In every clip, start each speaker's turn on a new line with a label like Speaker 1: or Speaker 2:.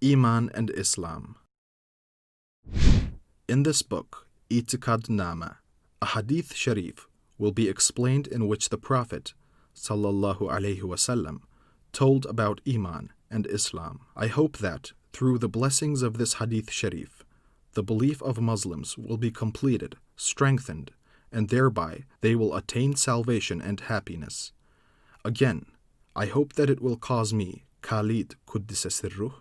Speaker 1: Iman and Islam. In this book, I'tiqad Nama, a hadith sharif will be explained in which the Prophet sallallahu alaihi wasallam told about Iman and Islam. I hope that, through the blessings of this hadith sharif, the belief of Muslims will be completed, strengthened, and thereby they will attain salvation and happiness. Again, I hope that it will cause me, Khalid Quddisa Sirruh,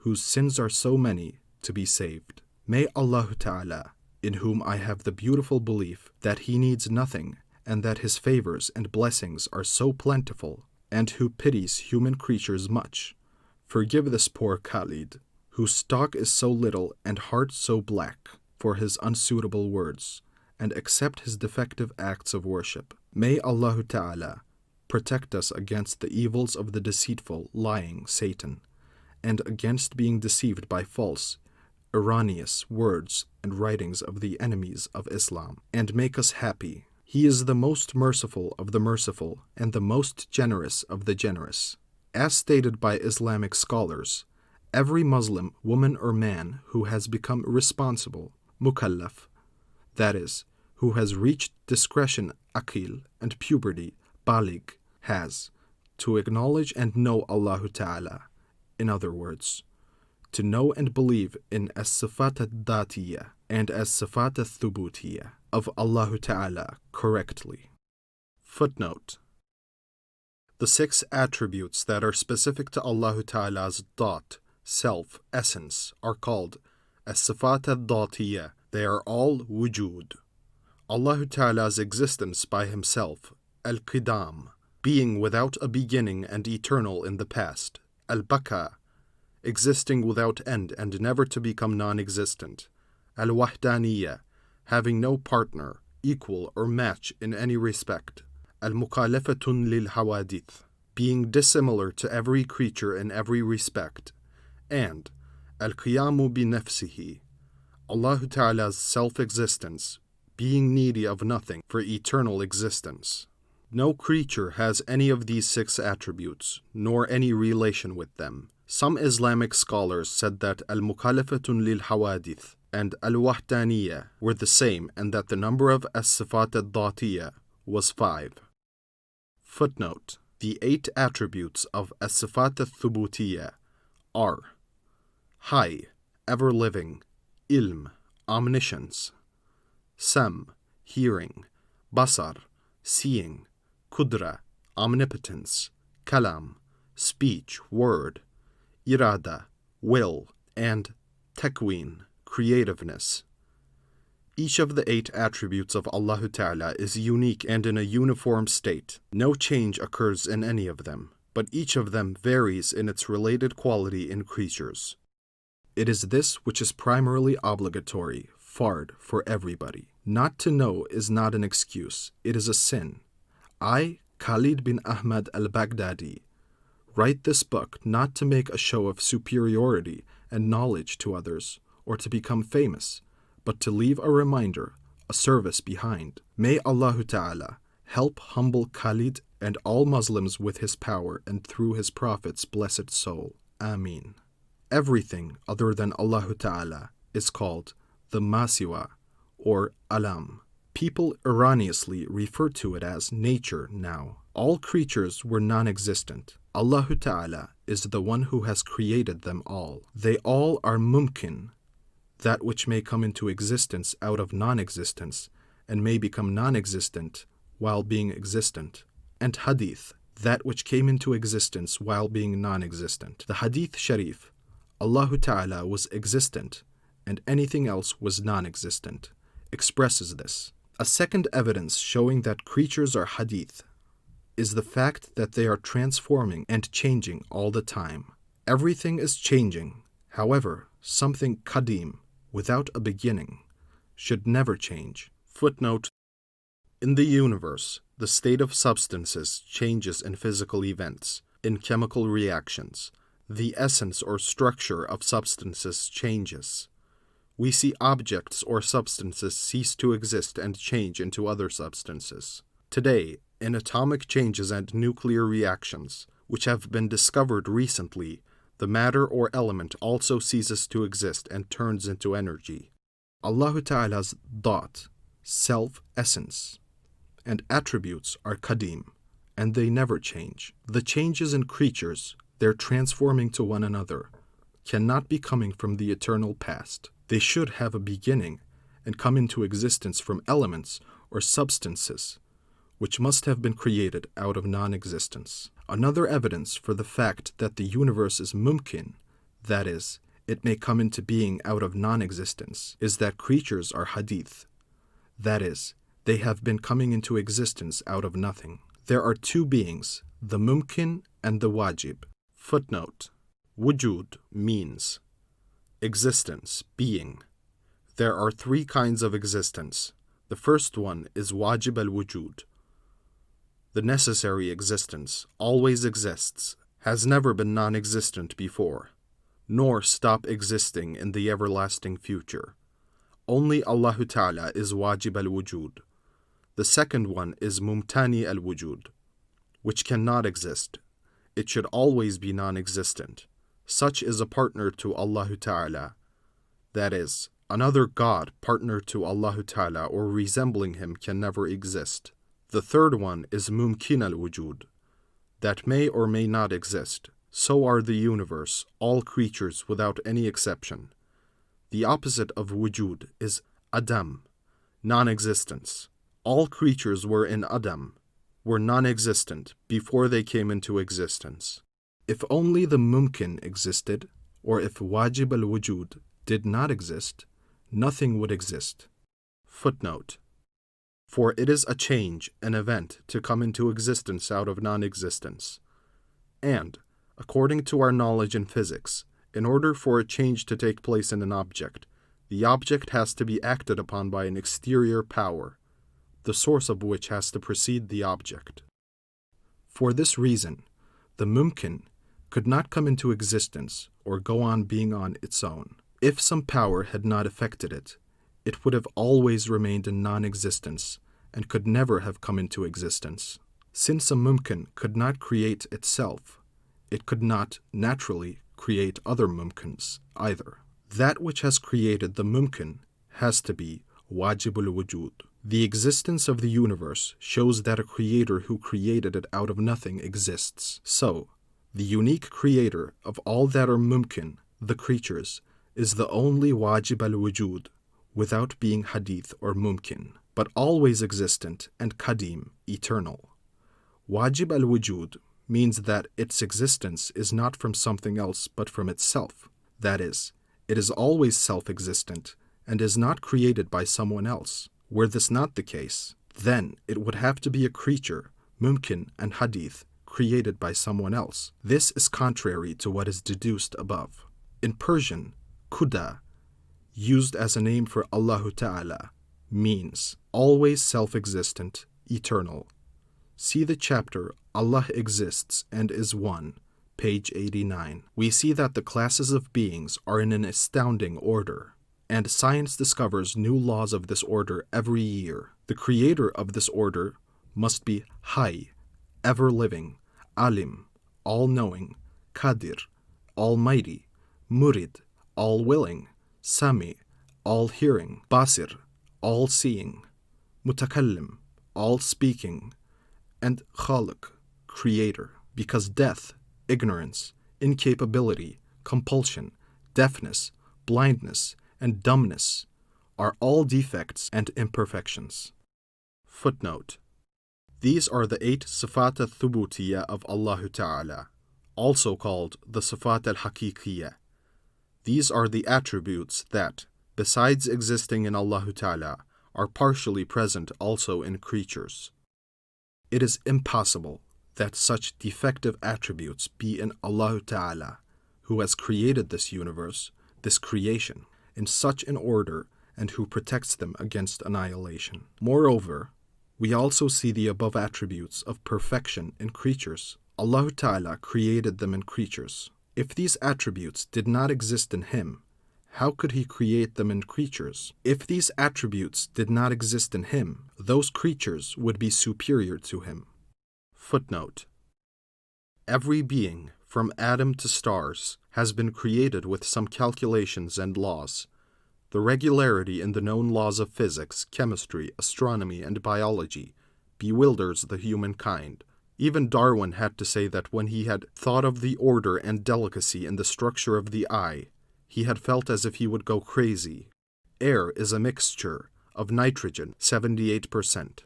Speaker 1: whose sins are so many, to be saved. May Allahu Taala, in whom I have the beautiful belief that He needs nothing and that His favors and blessings are so plentiful, and who pities human creatures much, forgive this poor Khalid, whose stock is so little and heart so black, for his unsuitable words, and accept his defective acts of worship. May Allahu Taala protect us against the evils of the deceitful, lying Satan, and against being deceived by false, erroneous words and writings of the enemies of Islam, and make us happy. He is the most merciful of the merciful and the most generous of the generous. As stated by Islamic scholars, every Muslim woman or man who has become responsible, mukallaf, that is, who has reached discretion, aqil, and puberty, balig, has to acknowledge and know Allahu Ta'ala. In other words, to know and believe in as-sifat al-dhatiyya and as-sifat al-thubutiyya of Allahu Ta'ala correctly. Footnote: the 6 attributes that are specific to Allahu Ta'ala's dhat, self, essence, are called as-sifat al-dhatiyya. They are all wujud. Allahu Ta'ala's existence by Himself, al-qidam, being without a beginning and eternal in the past, al-baka, existing without end and never to become non-existent, al-wahdaniyya, having no partner, equal, or match in any respect, al-mukhalafatun lil-hawadith, being dissimilar to every creature in every respect, and al-qiyamu bi-nafsihi, Allah Ta'ala's self-existence, being needy of nothing for eternal existence. No creature has any of these 6 attributes, nor any relation with them. Some Islamic scholars said that al-mukhalafatun lil-hawadith and al-wahdaniyya were the same and that the number of as-sifat al-dhatiyya was 5. Footnote: the 8 attributes of as-sifat al-thubutiyya are Hayy, ever-living, ilm, omniscience, sam, hearing, basar, seeing, qudra, omnipotence, kalam, speech, word, irada, will, and takween, creativeness. Each of the 8 attributes of Allah Ta'ala is unique and in a uniform state. No change occurs in any of them, but each of them varies in its related quality in creatures. It is this which is primarily obligatory, fard, for everybody. Not to know is not an excuse, it is a sin. I, Khalid bin Ahmad al-Baghdadi, write this book not to make a show of superiority and knowledge to others, or to become famous, but to leave a reminder, a service behind. May Allah Ta'ala help humble Khalid and all Muslims with His power and through His Prophet's blessed soul. Ameen. Everything other than Allah Ta'ala is called the masiwa, or alam. People erroneously refer to it as nature now. All creatures were non-existent. Allah Ta'ala is the one who has created them all. They all are mumkin, that which may come into existence out of non-existence, and may become non-existent while being existent. And hadith, that which came into existence while being non-existent. The hadith sharif, Allah Ta'ala was existent, and anything else was non-existent, expresses this. A second evidence showing that creatures are hadith is the fact that they are transforming and changing all the time. Everything is changing. However, something qadim, without a beginning, should never change. Footnote: in the universe, the state of substances changes in physical events, in chemical reactions. The essence or structure of substances changes. We see objects or substances cease to exist and change into other substances. Today, in atomic changes and nuclear reactions, which have been discovered recently, the matter or element also ceases to exist and turns into energy. Allahu Ta'ala's dhat, self, essence, and attributes are qadim, and they never change. The changes in creatures, their transforming to one another, cannot be coming from the eternal past. They should have a beginning and come into existence from elements or substances, which must have been created out of non-existence. Another evidence for the fact that the universe is mumkin, that is, it may come into being out of non-existence, is that creatures are hadith, that is, they have been coming into existence out of nothing. There are two beings, the mumkin and the wajib. Footnote: wujud means existence, being. There are three kinds of existence. The first one is wajib al-wujud. The necessary existence always exists, has never been non-existent before, nor stop existing in the everlasting future. Only Allahu Ta'ala is wajib al-wujud. The second one is mumtani al-wujud, which cannot exist. It should always be non-existent. Such is a partner to Allahu Ta'ala, that is, another God partner to Allahu Ta'ala or resembling him can never exist. The third one is mumkin al-wujud, that may or may not exist. So are the universe, all creatures without any exception. The opposite of wujud is adam, non-existence. All creatures were in adam, were non-existent before they came into existence. If only the mumkin existed, or if wajib al-wujud did not exist, nothing would exist. Footnote: for it is a change, an event, to come into existence out of non-existence. And, according to our knowledge in physics, in order for a change to take place in an object, the object has to be acted upon by an exterior power, the source of which has to precede the object. For this reason, the mumkin could not come into existence or go on being on its own. If some power had not affected it, it would have always remained in non-existence and could never have come into existence. Since a mumkin could not create itself, it could not naturally create other mumkins either. That which has created the mumkin has to be wajibul wujud. The existence of the universe shows that a creator who created it out of nothing exists. So, the unique creator of all that are mumkin, the creatures, is the only wajib al-wujud, without being hadith or mumkin, but always existent and qadim, eternal. Wajib al-wujud means that its existence is not from something else but from itself. That is, it is always self-existent and is not created by someone else. Were this not the case, then it would have to be a creature, mumkin and hadith, created by someone else. This is contrary to what is deduced above. In Persian, kuda, used as a name for Allahu Ta'ala, means always self-existent, eternal. See the chapter Allah Exists and is One, page 89. We see that the classes of beings are in an astounding order, and science discovers new laws of this order every year. The creator of this order must be Hay, ever-living, Alim, all-knowing, Qadir, almighty, Murid, all-willing, Sami, all-hearing, Basir, all-seeing, Mutakallim, all-speaking, and Khaliq, creator, because death, ignorance, incapability, compulsion, deafness, blindness, and dumbness are all defects and imperfections. Footnote: these are the 8 Sifat al-Thubutiyya of Allah Ta'ala, also called the Sifat al-Haqiqiyya. These are the attributes that, besides existing in Allah Ta'ala, are partially present also in creatures. It is impossible that such defective attributes be in Allah Ta'ala, who has created this universe, this creation, in such an order and who protects them against annihilation. Moreover, we also see the above attributes of perfection in creatures. Allah Ta'ala created them in creatures. If these attributes did not exist in Him, how could He create them in creatures? If these attributes did not exist in Him, those creatures would be superior to Him. Footnote: every being, from atom to stars, has been created with some calculations and laws. The regularity in the known laws of physics, chemistry, astronomy, and biology bewilders the humankind. Even Darwin had to say that when he had thought of the order and delicacy in the structure of the eye, he had felt as if he would go crazy. Air is a mixture of nitrogen, 78%,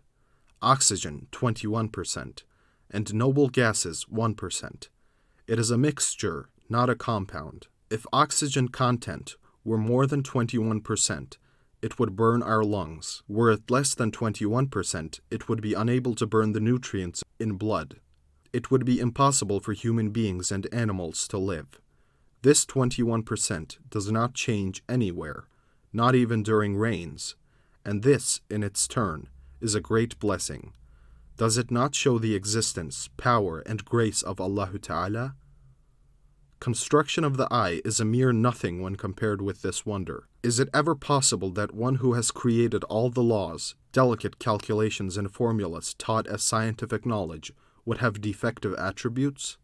Speaker 1: oxygen, 21%, and noble gases, 1%. It is a mixture, not a compound. If oxygen content were more than 21%, it would burn our lungs. Were it less than 21%, it would be unable to burn the nutrients in blood. It would be impossible for human beings and animals to live. This 21% does not change anywhere, not even during rains, and this, in its turn, is a great blessing. Does it not show the existence, power, and grace of Allahu Taala? Construction of the eye is a mere nothing when compared with this wonder. Is it ever possible that one who has created all the laws, delicate calculations, and formulas taught as scientific knowledge would have defective attributes?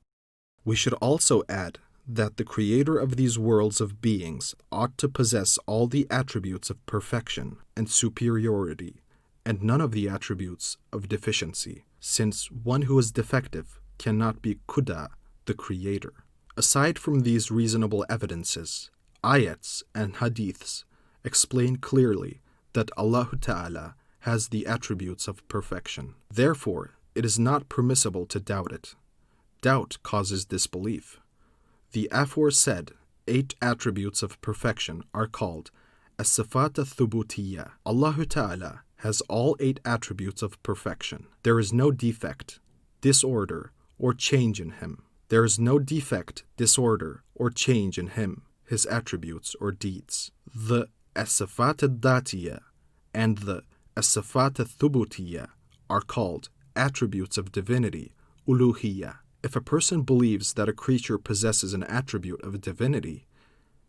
Speaker 1: We should also add that the creator of these worlds of beings ought to possess all the attributes of perfection and superiority, and none of the attributes of deficiency, since one who is defective cannot be Quddha, the creator. Aside from these reasonable evidences, ayats and hadiths explain clearly that Allahu Taala has the attributes of perfection. Therefore, it is not permissible to doubt it. Doubt causes disbelief. The aforesaid 8 attributes of perfection are called as-sifat ath-thubutiyya. Allahu Taala has all 8 attributes of perfection. There is no defect, disorder, or change in him. There is no defect, disorder, or change in him, his attributes or deeds. The as-sifat ad-datiyya and the as-sifat ath-thubutiyya are called attributes of divinity, uluhiyya. If a person believes that a creature possesses an attribute of divinity,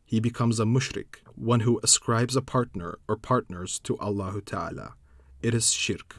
Speaker 1: he becomes a mushrik, one who ascribes a partner or partners to Allahu Ta'ala. It is shirk.